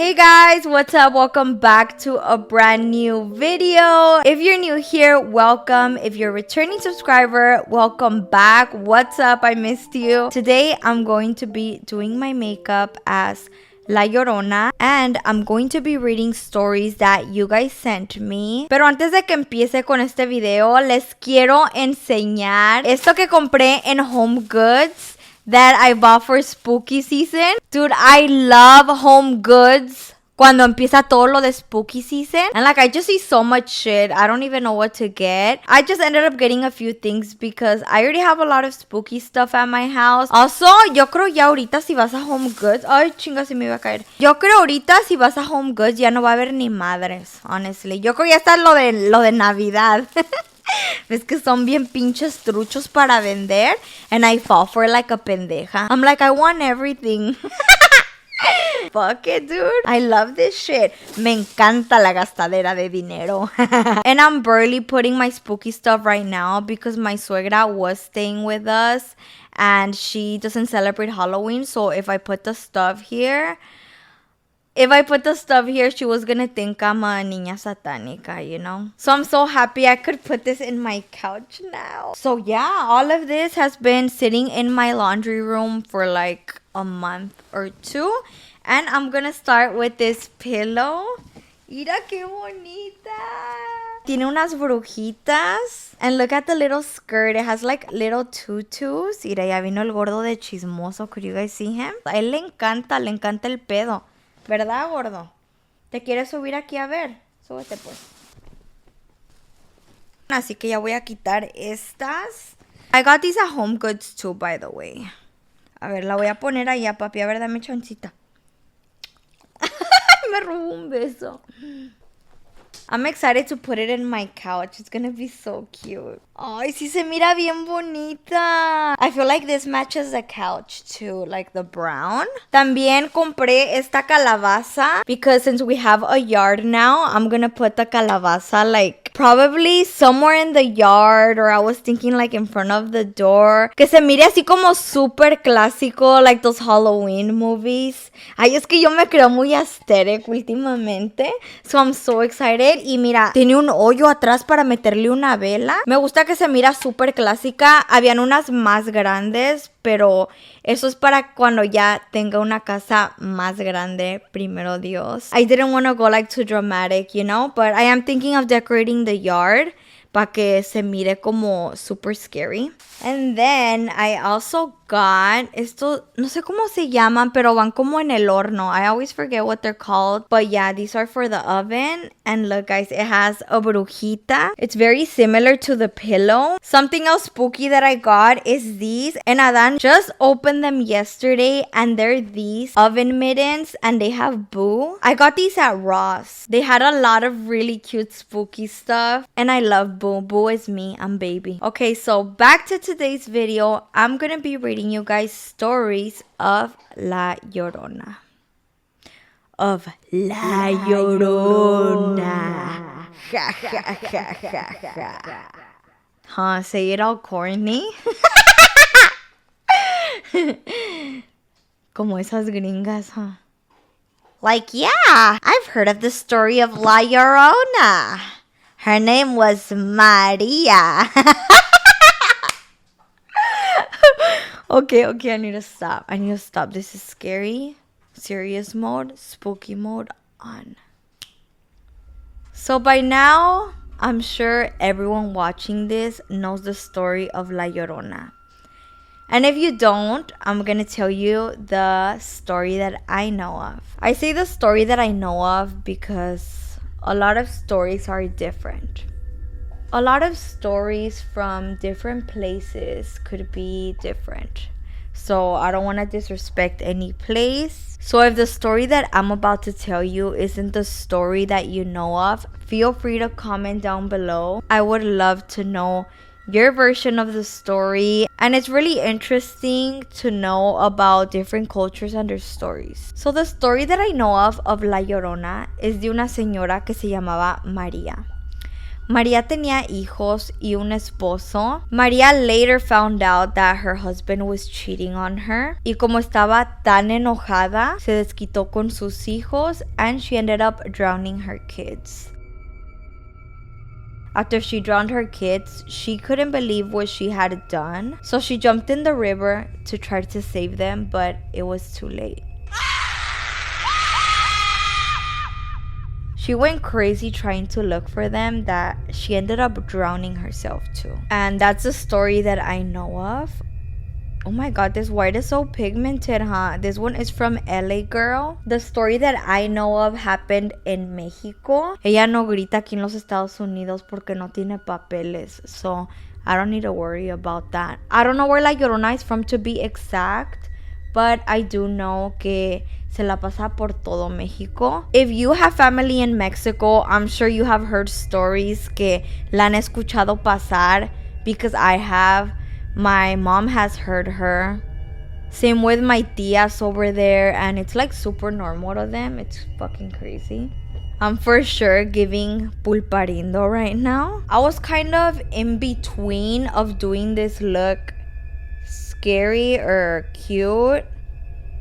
Hey guys, what's up? Welcome back to a brand new video. If you're new here, welcome. If you're a returning subscriber, welcome back. What's up? I missed you. Today, I'm going to be doing my makeup as La Llorona and I'm going to be reading stories that you guys sent me. Pero antes de que empiece con este video, les quiero enseñar esto que compré en Home Goods that I bought for spooky season. Dude, I love Home Goods cuando empieza todo lo de spooky season. And like, I just see so much shit. I don't even know what to get. I just ended up getting a few things because I already have a lot of spooky stuff at my house. Also, yo creo ya ahorita si vas a Home Goods... Ay, chinga, se me iba a caer. Yo creo ahorita si vas a Home Goods ya no va a haber ni madres, honestly. Yo creo ya está lo de Navidad. Ves que son bien pinches truchos para vender. And I fall for like a pendeja. I'm like, I want everything. Fuck it, dude. I love this shit. Me encanta la gastadera de dinero. And I'm barely putting my spooky stuff right now because my suegra was staying with us. And she doesn't celebrate Halloween. So if I put the stuff here... she was gonna think I'm a niña satánica, you know? So I'm so happy I could put this in my couch now. So yeah, all of this has been sitting in my laundry room for like a month or two. And I'm gonna start with this pillow. Mira qué bonita. Tiene unas brujitas. And look at the little skirt. It has like little tutus. Mira, ya vino el gordo de chismoso. Could you guys see him? A él le encanta el pedo. ¿Verdad, gordo? ¿Te quieres subir aquí a ver? Súbete, pues. Así que ya voy a quitar estas. I got these at Home Goods too, by the way. A ver, la voy a poner allá, papi. A ver, dame chancita. Me robó un beso. I'm excited to put it in my couch. It's gonna be so cute. Ay, sí se mira bien bonita. I feel like this matches the couch too, like the brown. También compré esta calabaza because since we have a yard now, I'm gonna put the calabaza like probably somewhere in the yard, or I was thinking like in front of the door. Que se mire así como super clásico, like those Halloween movies. Ay, es que yo me creo muy aesthetic últimamente. So I'm so excited. Y mira, tiene un hoyo atrás para meterle una vela. Me gusta que se mira súper clásica. Habían unas más grandes, pero eso es para cuando ya tenga una casa más grande, primero Dios. I didn't want to go like too dramatic, you know, but I am thinking of decorating the yard para que se mire como super scary. And then I also got esto, no sé cómo se llaman, pero van como en el horno. I always forget what they're called. But yeah, these are for the oven. And look, guys, it has a brujita. It's very similar to the pillow. Something else spooky that I got is these. And Adan just opened them yesterday. And they're these oven mittens. And they have Boo. I got these at Ross. They had a lot of really cute spooky stuff. And I love Boo. Boo is me. I'm baby. Okay, so back to today's video. I'm gonna be reading you guys stories of La Llorona. Of La Llorona. Huh? Say it all corny. Como esas gringas, huh? Like, yeah, I've heard of the story of La Llorona. Her name was Maria. Okay, I need to stop. This is scary. Serious mode, spooky mode on. So by now, I'm sure everyone watching this knows the story of La Llorona. And if you don't, I'm gonna tell you the story that I know of. I say the story that I know of because a lot of stories are different. A lot of stories from different places could be different. So I don't want to disrespect any place. So if the story that I'm about to tell you isn't the story that you know of, feel free to comment down below. I would love to know your version of the story. And it's really interesting to know about different cultures and their stories. So the story that I know of La Llorona is de una señora que se llamaba María. María tenía hijos y un esposo. María later found out that her husband was cheating on her. Y como estaba tan enojada, se desquitó con sus hijos and she ended up drowning her kids. After she drowned her kids, she couldn't believe what she had done. So she jumped in the river to try to save them, but it was too late. She went crazy trying to look for them that she ended up drowning herself too. And that's the story that I know of. Oh my god, this white is so pigmented, huh? This one is from LA Girl. The story that I know of happened in Mexico. Ella no grita aquí en los Estados Unidos porque no tiene papeles. So I don't need to worry about that. I don't know where La Llorona is from to be exact, but I do know que se la pasa por todo México. If you have family in Mexico, I'm sure you have heard stories que la han escuchado pasar, because I have. My mom has heard her. Same with my tias over there, and it's like super normal to them. It's fucking crazy. I'm for sure giving pulparindo right now. I was kind of in between of doing this look scary or cute,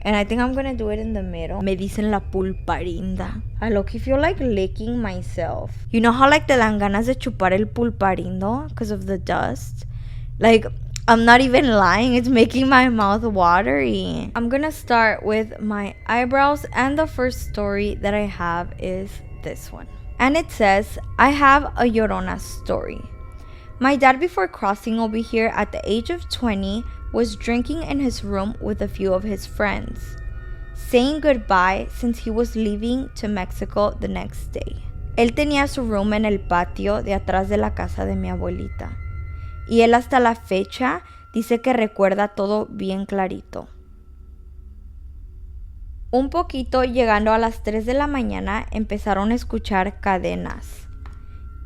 and I think I'm gonna do it in the middle. Me dicen la pulparinda. I low-key feel like licking myself. You know how like te dan ganas de chupar el pulparindo because of the dust? Like, I'm not even lying, it's making my mouth watery. I'm gonna start with my eyebrows, and the first story that I have is this one. And it says, I have a Llorona story. My dad, before crossing over here at the age of 20, was drinking in his room with a few of his friends, saying goodbye since he was leaving to Mexico the next day. Él tenía su room en el patio de atrás de la casa de mi abuelita. Y él hasta la fecha dice que recuerda todo bien clarito. Un poquito llegando a las 3 de la mañana empezaron a escuchar cadenas.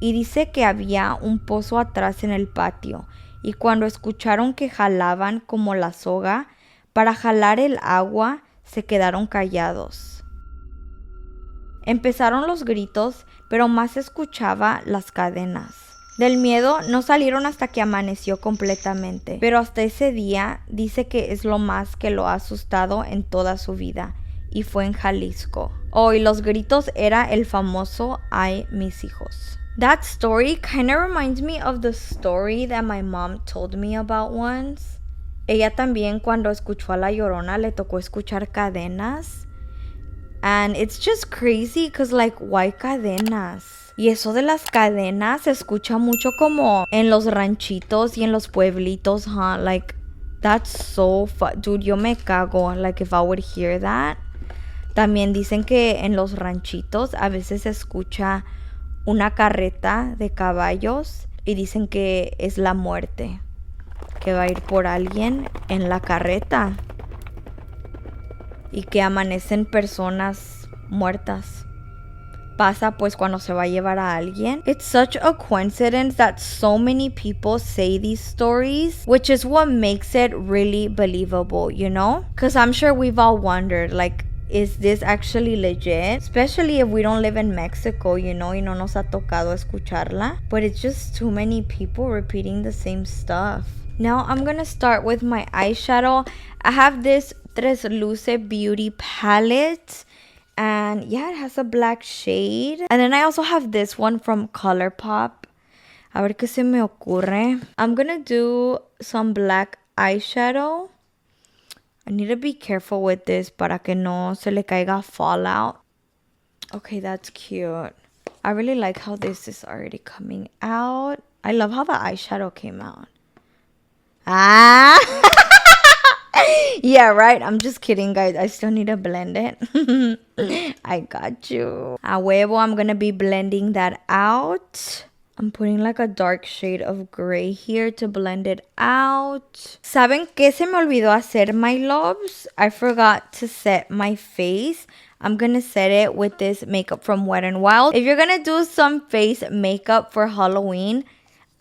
Y dice que había un pozo atrás en el patio. Y cuando escucharon que jalaban como la soga, para jalar el agua se quedaron callados. Empezaron los gritos, pero más se escuchaba las cadenas. Del miedo no salieron hasta que amaneció completamente, pero hasta ese día dice que es lo más que lo ha asustado en toda su vida, y fue en Jalisco. Oh, y los gritos era el famoso "ay, mis hijos". That story kind of reminds me of the story that my mom told me about once. Ella también, cuando escuchó a La Llorona, le tocó escuchar cadenas. And it's just crazy because, like, why cadenas? Y eso de las cadenas se escucha mucho como en los ranchitos y en los pueblitos, huh? Like, that's so dude, yo me cago, like, if I would hear that. También dicen que en los ranchitos a veces se escucha una carreta de caballos y dicen que es la muerte, que va a ir por alguien en la carreta y que amanecen personas muertas. Pasa pues cuando se va a llevar a alguien. It's such a coincidence that so many people say these stories, which is what makes it really believable, you know? Because I'm sure we've all wondered, like, is this actually legit? Especially if we don't live in Mexico, you know, y no nos ha tocado escucharla. But it's just too many people repeating the same stuff. Now I'm gonna start with my eyeshadow. I have this Tres Luce Beauty palette. And yeah, it has a black shade. And then I also have this one from ColourPop. A ver qué se me ocurre. I'm gonna do some black eyeshadow. I need to be careful with this para que no se le caiga fallout. Okay, that's cute. I really like how this is already coming out. I love how the eyeshadow came out. Ah! Yeah, right? I'm just kidding, guys. I still need to blend it. I got you. A huevo, I'm gonna be blending that out. I'm putting like a dark shade of gray here to blend it out. ¿Saben qué se me olvidó hacer, my loves? I forgot to set my face. I'm gonna set it with this makeup from Wet n Wild. If you're gonna do some face makeup for Halloween,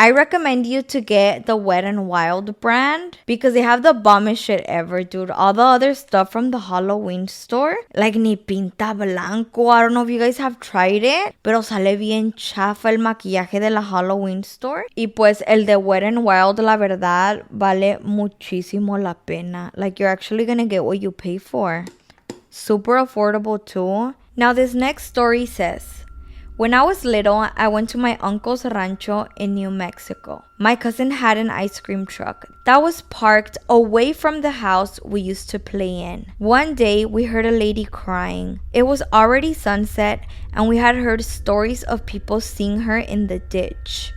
I recommend you to get the Wet n Wild brand because they have the bombest shit ever, dude. All the other stuff from the Halloween store, like ni pinta blanco. I don't know if you guys have tried it, pero sale bien chafa el maquillaje de la Halloween store. Y pues el de Wet n Wild, la verdad, vale muchísimo la pena. Like, you're actually gonna get what you pay for. Super affordable too. Now this next story says, when I was little, I went to my uncle's rancho in New Mexico. My cousin had an ice cream truck that was parked away from the house we used to play in. One day, we heard a lady crying. It was already sunset, and we had heard stories of people seeing her in the ditch.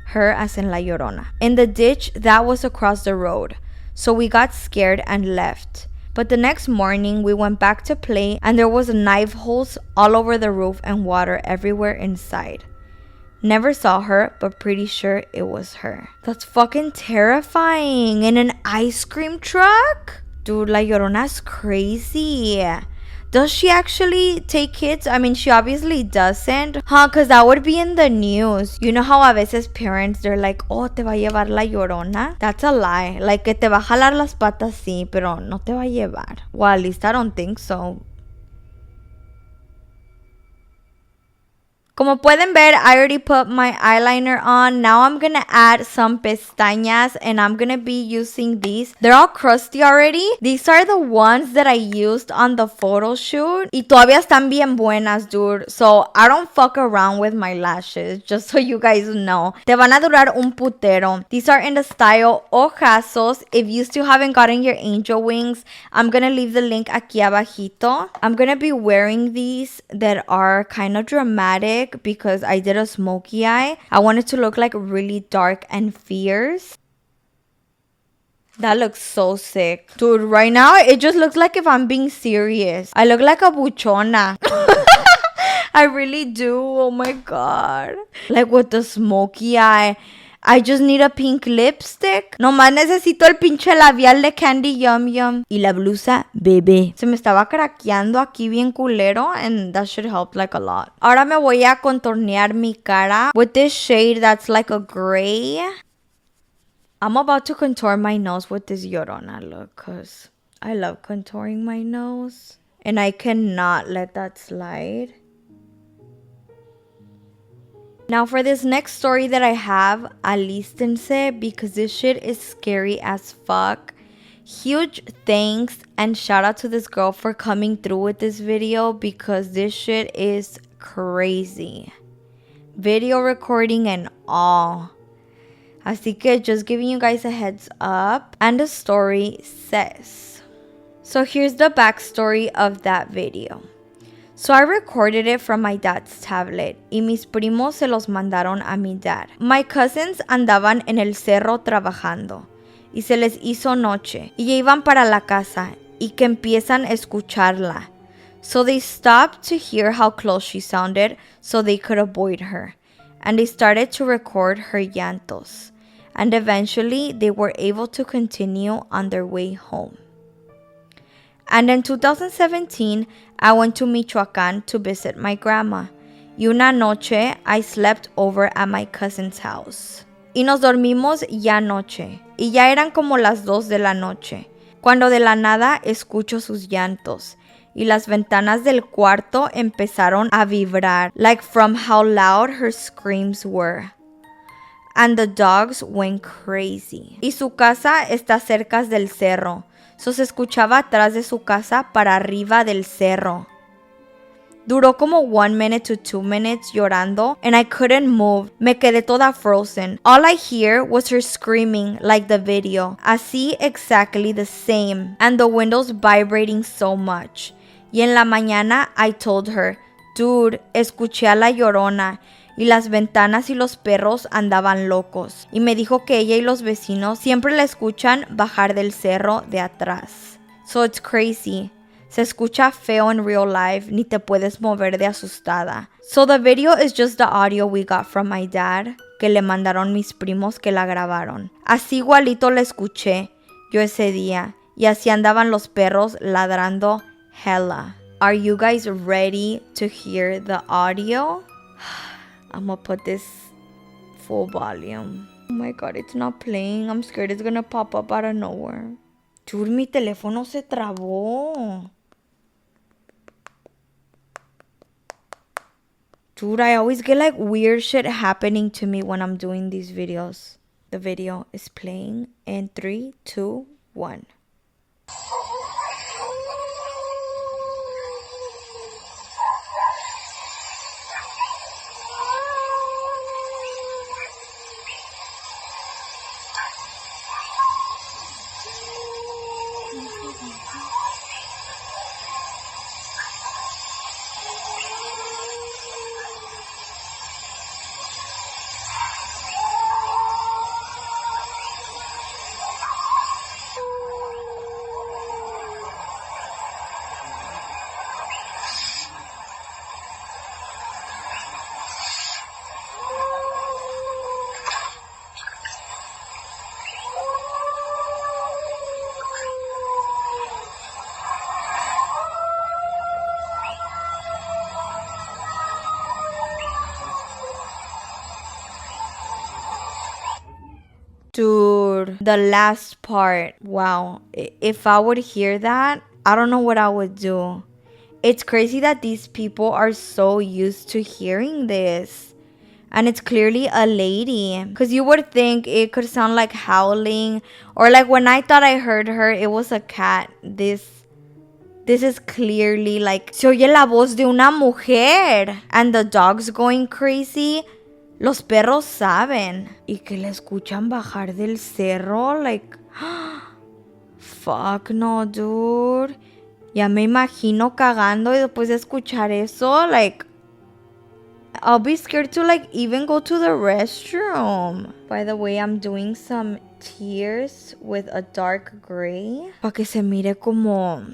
Her as in La Llorona. In the ditch that was across the road. So we got scared and left. But the next morning, we went back to play and there was knife holes all over the roof and water everywhere inside. Never saw her, but pretty sure it was her. That's fucking terrifying. In an ice cream truck? Dude, La Llorona's crazy. Does she actually take kids? I mean, she obviously doesn't. Because that would be in the news. You know how a veces parents, they're like, oh, te va a llevar la Llorona? That's a lie. Like, que te va a jalar las patas, sí, pero no te va a llevar. Well, at least I don't think so. Como pueden ver, I already put my eyeliner on. Now I'm gonna add some pestañas and I'm gonna be using these. They're all crusty already. These are the ones that I used on the photo shoot. Y todavía están bien buenas, dude. So I don't fuck around with my lashes, just so you guys know. Te van a durar un putero. These are in the style ojazos. If you still haven't gotten your angel wings, I'm gonna leave the link aquí abajito. I'm gonna be wearing these that are kind of dramatic because I did a smoky eye. I wanted to look like really dark and fierce. That looks so sick. Dude, right now, it just looks like if I'm being serious. I look like a buchona. I really do. Oh my god. Like with the smoky eye. I just need a pink lipstick. Nomás necesito el pinche labial de Candy Yum Yum. Y la blusa bebé. Se me estaba craqueando aquí bien culero. And that should help like a lot. Ahora me voy a contornear mi cara with this shade that's like a gray. I'm about to contour my nose with this Llorona look. Because I love contouring my nose. And I cannot let that slide. Now for this next story that I have, alístense because this shit is scary as fuck. Huge thanks and shout out to this girl for coming through with this video because this shit is crazy. Video recording and all. Así que just giving you guys a heads up. And the story says. So here's the backstory of that video. So I recorded it from my dad's tablet y mis primos se los mandaron a mi dad. My cousins andaban en el cerro trabajando y se les hizo noche y ya iban para la casa y que empiezan a escucharla. So they stopped to hear how close she sounded so they could avoid her. And they started to record her llantos. And eventually they were able to continue on their way home. And in 2017, I went to Michoacán to visit my grandma. Y una noche, I slept over at my cousin's house. Y nos dormimos ya noche. Y ya eran como las 2 de la noche. Cuando de la nada escucho sus llantos. Y las ventanas del cuarto empezaron a vibrar. Like from how loud her screams were. And the dogs went crazy. Y su casa está cerca del cerro. So se escuchaba atrás de su casa para arriba del cerro. Duró como 1 minute to 2 minutes llorando and I couldn't move. Me quedé toda frozen. All I hear was her screaming like the video. Así exactly the same. And the windows vibrating so much. Y en la mañana I told her, dude, escuché a la Llorona. Y las ventanas y los perros andaban locos. Y me dijo que ella y los vecinos siempre la escuchan bajar del cerro de atrás. So it's crazy. Se escucha feo in real life, ni te puedes mover de asustada. So the video is just the audio we got from my dad, que le mandaron mis primos que la grabaron. Así igualito la escuché yo ese día. Y así andaban los perros ladrando hella. Are you guys ready to hear the audio? I'm gonna put this full volume. Oh my god, it's not playing. I'm scared it's gonna pop up out of nowhere. Dude, mi teléfono se trabó. Dude, I always get like weird shit happening to me when I'm doing these videos. The video is playing in 3, 2, 1. Dude, the last part. Wow. If I would hear that, I don't know what I would do. It's crazy that these people are so used to hearing this. And it's clearly a lady. Because you would think it could sound like howling. Or like when I thought I heard her, it was a cat. This is clearly like... Se oye la voz de una mujer. And the dog's going crazy. Los perros saben. Y que la escuchan bajar del cerro. Like, fuck no, dude. Ya me imagino cagando y después de escuchar eso, like, I'll be scared to like even go to the restroom. By the way, I'm doing some tears with a dark gray. Para que se mire como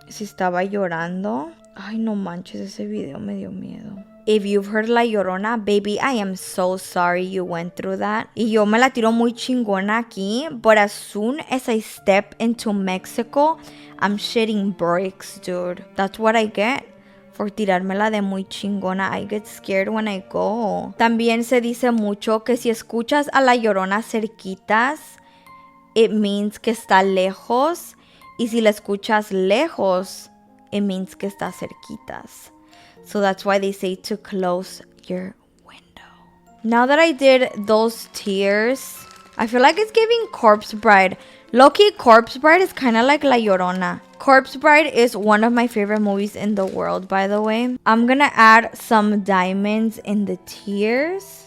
si estaba llorando. Ay, no manches, ese video me dio miedo. If you've heard La Llorona, baby, I am so sorry you went through that. Y yo me la tiro muy chingona aquí, but as soon as I step into Mexico, I'm shitting bricks, dude. That's what I get for tirármela de muy chingona. I get scared when I go. También se dice mucho que si escuchas a La Llorona cerquitas, it means que está lejos. Y si la escuchas lejos, it means que está cerquitas. So that's why they say to close your window. Now that I did those tears, I feel like it's giving Corpse Bride. Low-key, Corpse Bride is kind of like La Llorona. Corpse Bride is one of my favorite movies in the world, by the way. I'm gonna add some diamonds in the tears.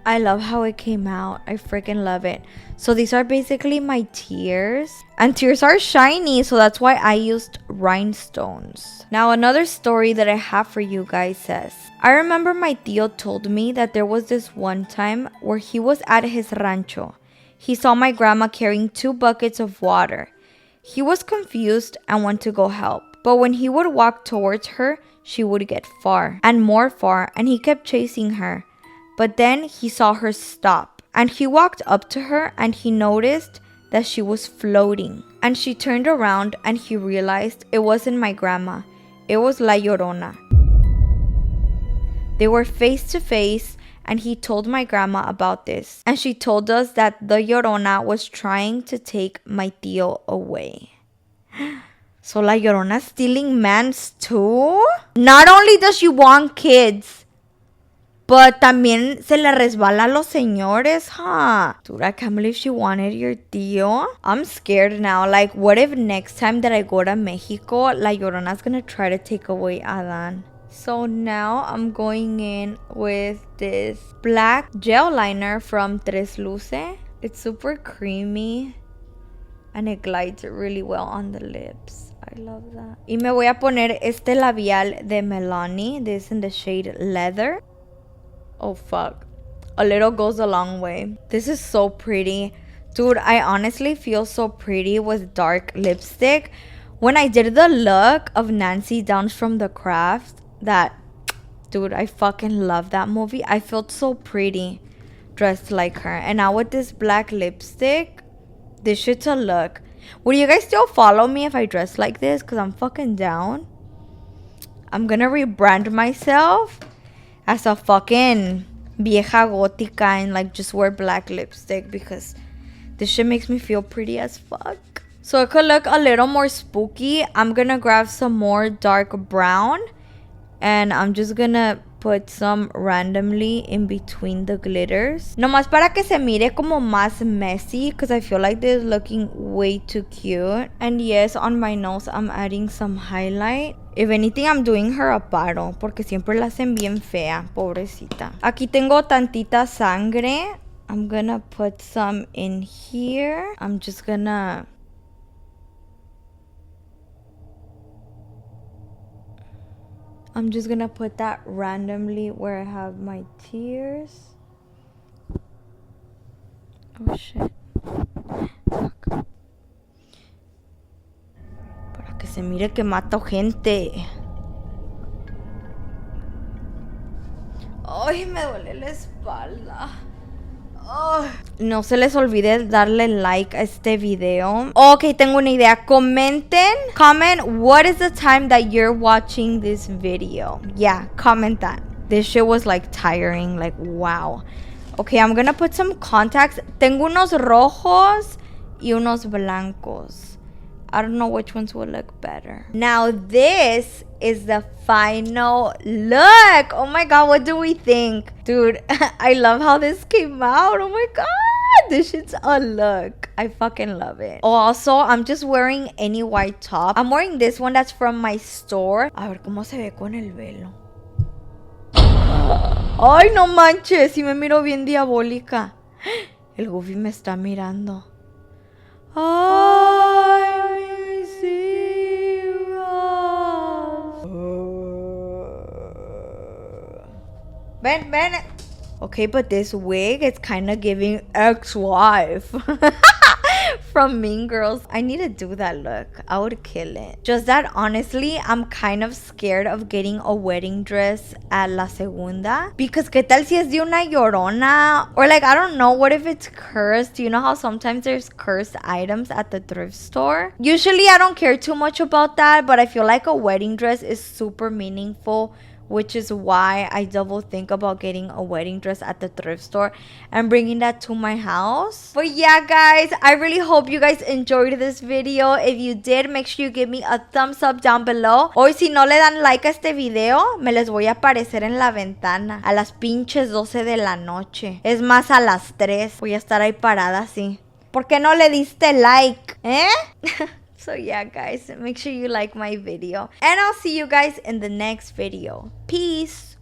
I love how it came out. I freaking love it. So these are basically my tears. And tears are shiny, so that's why I used rhinestones. Now another story that I have for you guys says, I remember my tío told me that there was this one time where he was at his rancho. He saw my grandma carrying 2 buckets of water. He was confused and went to go help. But when he would walk towards her, she would get far and more far, and he kept chasing her. But then he saw her stop, and he walked up to her and he noticed that she was floating. And she turned around and he realized it wasn't my grandma. It was La Llorona. They were face to face and he told my grandma about this. And she told us that the Llorona was trying to take my tío away. So La Llorona stealing mans too? Not only does she want kids, but también se le resbala a los señores, huh? Dude, I can't believe she wanted your tío. I'm scared now. Like, what if next time that I go to Mexico, La Llorona's gonna try to take away Adan? So now I'm going in with this black gel liner from Tres Luce. It's super creamy and it glides really well on the lips. I love that. Y me voy a poner este labial de Milani. This in the shade Leather. Oh fuck. A little goes a long way. This is so pretty. Dude, I honestly feel so pretty with dark lipstick. When I did the look of Nancy Downs from The Craft, dude, I fucking love that movie. I felt so pretty dressed like her. And now with this black lipstick, this shit's a look. Would you guys still follow me if I dress like this? Because I'm fucking down. I'm gonna rebrand myself as a fucking vieja gótica and like just wear black lipstick because this shit makes me feel pretty as fuck. So it could look a little more spooky. I'm gonna grab some more dark brown and I'm just gonna put some randomly in between the glitters. Nomás para que se mire como más messy because I feel like this is looking way too cute. And yes, on my nose I'm adding some highlight. If anything, I'm doing her a paro porque siempre la hacen bien fea, pobrecita. Aquí tengo tantita sangre. I'm gonna put some in here. I'm just gonna put that randomly where I have my tears. Oh shit. Fuck. Para que se mire que mato gente. Ay, me duele la espalda. Oh. No se les olvide darle like a este video. Ok, tengo una idea. Comment what is the time that you're watching this video. Yeah, comment that. This shit was like tiring. Like, wow. Okay, I'm gonna put some contacts. Tengo unos rojos y unos blancos. I don't know which ones will look better. Now this is the final look. Oh my god, what do we think? Dude, I love how this came out. Oh my god, this shit's a look. I fucking love it. Oh, also, I'm just wearing any white top. I'm wearing this one that's from my store. A ver cómo se ve con el velo. Ay, no manches, si me miro bien diabólica. El Goofy me está mirando. Ay, mis hijas. Ven. Okay, but this wig is kind of giving ex-wife. From Mean Girls. I need to do that look. I would kill it. Just that honestly, I'm kind of scared of getting a wedding dress at La Segunda. Because ¿qué tal si es de una llorona? Or like, I don't know, what if it's cursed? You know how sometimes there's cursed items at the thrift store? Usually I don't care too much about that, but I feel like a wedding dress is super meaningful, which is why I double think about getting a wedding dress at the thrift store and bringing that to my house. But yeah, guys, I really hope you guys enjoyed this video. If you did, make sure you give me a thumbs up down below. Hoy si no le dan like a este video, me les voy a aparecer en la ventana a las pinches 12 de la noche. Es más, a las 3. Voy a estar ahí parada así. ¿Por qué no le diste like? So yeah, guys, make sure you like my video. And I'll see you guys in the next video. Peace.